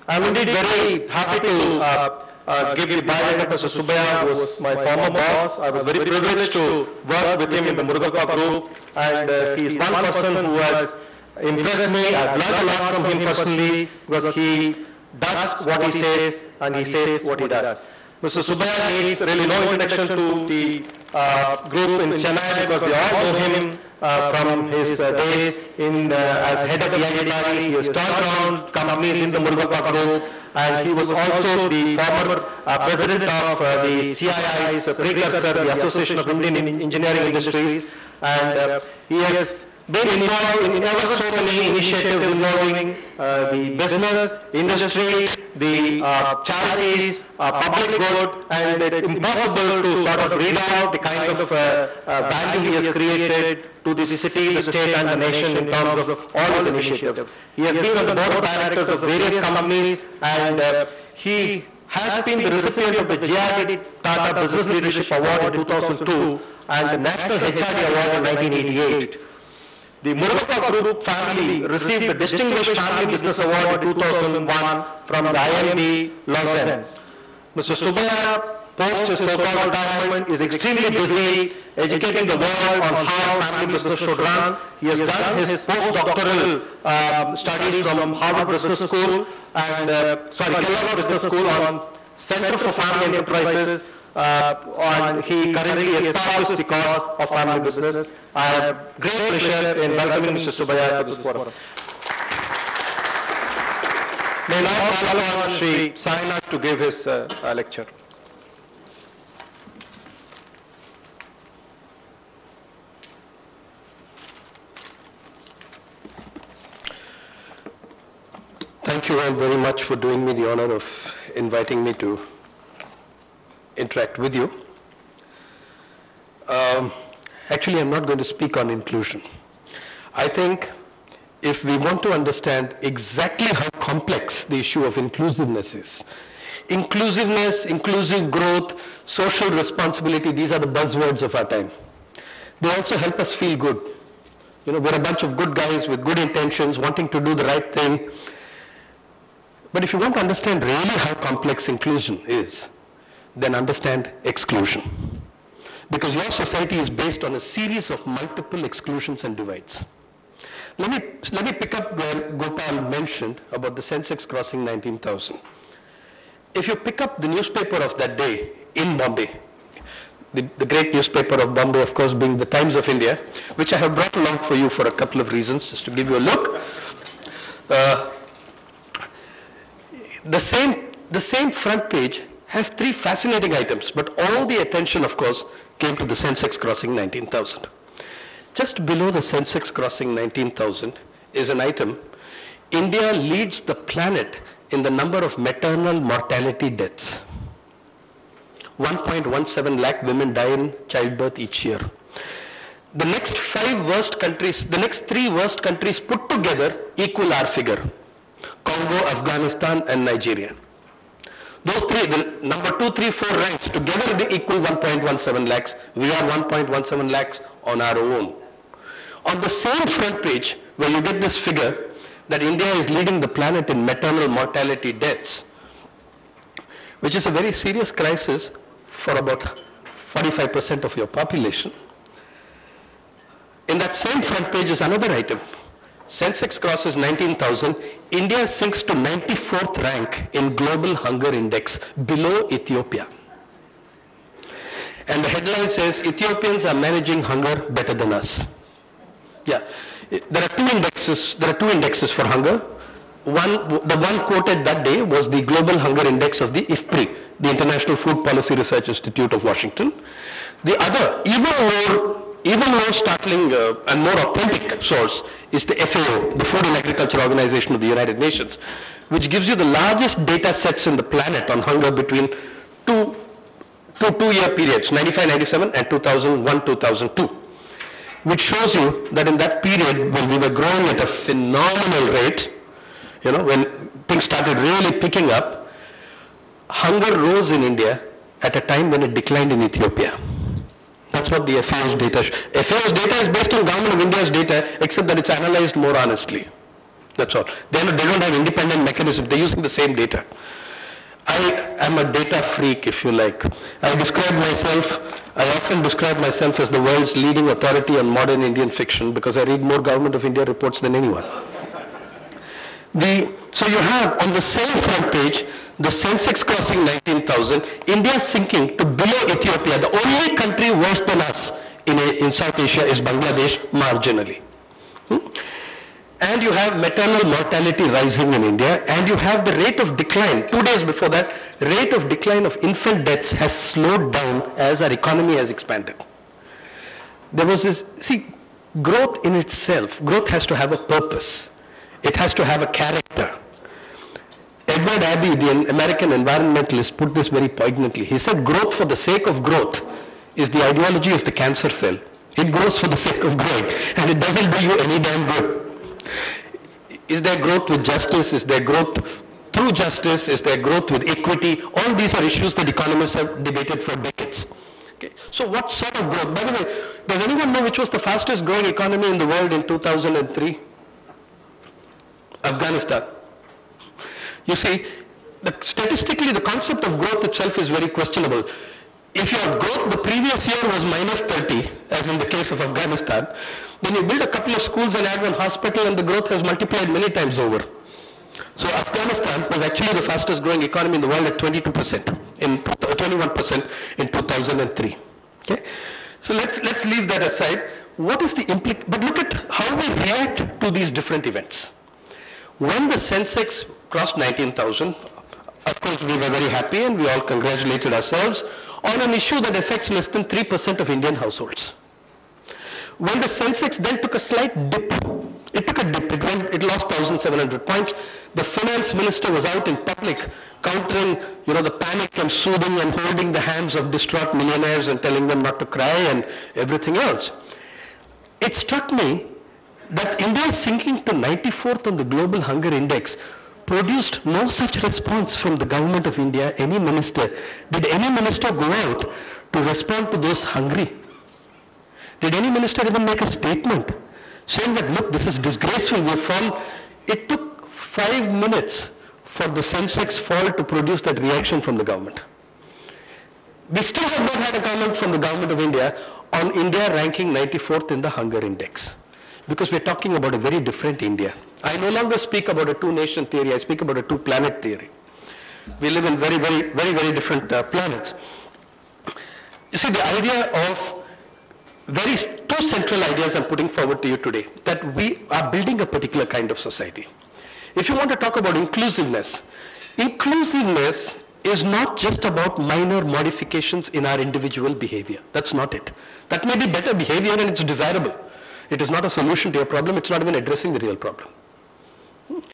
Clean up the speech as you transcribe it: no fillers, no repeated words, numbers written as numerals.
I'm indeed very happy to give the biodata of Mr. Subbaiah, who was my former boss. I was very privileged to work with him in the Murugappa group, and he is one person who has impressed me. I've learned a lot from him personally because he does what he says and he says what he does. Mr. Subbaiah needs really no introduction to the group in Chennai because they all know him from his days as head of the IIT. He has turned around companies in the Murugappa group, and he was also the former president of the CII's precursor, the Association of Indian Engineering Industries, and he has been involved in ever so many initiatives involving the business, industry, the charities, public good, and it's impossible to sort of read out the kind of value he has created to the city, the state, and the nation in terms of all his initiatives. He has been on the board of directors of various companies, and he has been the recipient of the GRD Tata Business Leadership Award in 2002 and the National HRD Award in 1988. The Murugappa Group family received the Distinguished Family Business Award in 2001 from the IMD Lausanne. Mr. Subbaiah, post his so-called retirement, is extremely busy educating the world on how family business should run. He has done his postdoctoral studies from Harvard Business School and Kellogg Business School on Center for Family Enterprises. And he currently espouses the cause of family business. I have great pleasure in welcoming Mr. Subbaiah to this forum. May now follow on Sri Sainath to give his lecture. Thank you all very much for doing me the honor of inviting me to interact with you. Actually, I'm not going to speak on inclusion. I think if we want to understand exactly how complex the issue of inclusiveness is, inclusiveness, inclusive growth, social responsibility, these are the buzzwords of our time. They also help us feel good. You know, we're a bunch of good guys with good intentions, wanting to do the right thing. But if you want to understand really how complex inclusion is, then understand exclusion. Because your society is based on a series of multiple exclusions and divides. Let me pick up where Gopal mentioned about the Sensex crossing 19,000. If you pick up the newspaper of that day in Bombay, the great newspaper of Bombay, of course, being the Times of India, which I have brought along for you for a couple of reasons, just to give you a look. The same front page has three fascinating items, but all the attention, of course, came to the Sensex crossing 19,000. Just below the Sensex crossing 19,000 is an item, India leads the planet in the number of maternal mortality deaths. 1.17 lakh women die in childbirth each year. The next three worst countries put together equal our figure. Congo, Afghanistan, and Nigeria. Those three, the number 2, 3, 4 ranks, together they equal 1.17 lakhs. We are 1.17 lakhs on our own. On the same front page, where you get this figure, that India is leading the planet in maternal mortality deaths, which is a very serious crisis for about 45% of your population. In that same front page is another item. Sensex crosses 19,000, India sinks to 94th rank in global hunger index, below Ethiopia. And the headline says, Ethiopians are managing hunger better than us. Yeah, there are two indexes for hunger. The one quoted that day was the Global Hunger Index of the IFPRI, the International Food Policy Research Institute of Washington. The other, even more startling and more authentic source is the FAO, the Food and Agriculture Organization of the United Nations, which gives you the largest data sets in the planet on hunger between two year periods, 95-97 and 2001-2002, which shows you that in that period when we were growing at a phenomenal rate, you know, when things started really picking up, hunger rose in India at a time when it declined in Ethiopia. That's what the FAO's data FAO's data is based on Government of India's data, except that it's analyzed more honestly. That's all. They don't have independent mechanism. They're using the same data. I am a data freak, if you like. I often describe myself as the world's leading authority on modern Indian fiction because I read more Government of India reports than anyone. So you have on the same front page, the Sensex crossing 19,000, India sinking to below Ethiopia. The only country worse than us in South Asia is Bangladesh, marginally. And you have maternal mortality rising in India, and you have the rate of decline. 2 days before that, rate of decline of infant deaths has slowed down as our economy has expanded. There was this, growth in itself, growth has to have a purpose. It has to have a character. Edward Abbey, the American environmentalist, put this very poignantly. He said, growth for the sake of growth is the ideology of the cancer cell. It grows for the sake of growing, and it doesn't do you any damn good. Is there growth with justice? Is there growth through justice? Is there growth with equity? All these are issues that economists have debated for decades. Okay. So what sort of growth? By the way, does anyone know which was the fastest growing economy in the world in 2003? Afghanistan. You see, statistically the concept of growth itself is very questionable. If your growth the previous year was minus 30, as in the case of Afghanistan, then you build a couple of schools and add one hospital and the growth has multiplied many times over. So Afghanistan was actually the fastest growing economy in the world at 21% in 2003. Okay? So let's leave that aside. What is the but look at how we react to these different events. When the Sensex crossed 19,000, of course we were very happy and we all congratulated ourselves on an issue that affects less than 3% of Indian households. When the Sensex then took a slight dip, it lost 1,700 points. The finance minister was out in public countering, the panic and soothing and holding the hands of distraught millionaires and telling them not to cry and everything else. It struck me that India sinking to 94th on the global hunger index produced no such response from the government of India, any minister. Did any minister go out to respond to those hungry? Did any minister even make a statement saying that, look, this is disgraceful, we have fallen? It took 5 minutes for the Sensex fall to produce that reaction from the government. We still have not had a comment from the government of India on India ranking 94th in the hunger index. Because we're talking about a very different India. I no longer speak about a two-nation theory, I speak about a two-planet theory. We live in very, very, very, very different planets. You see, the idea of two central ideas I'm putting forward to you today, that we are building a particular kind of society. If you want to talk about inclusiveness is not just about minor modifications in our individual behavior. That's not it. That may be better behavior and it's desirable. It is not a solution to your problem. It's not even addressing the real problem.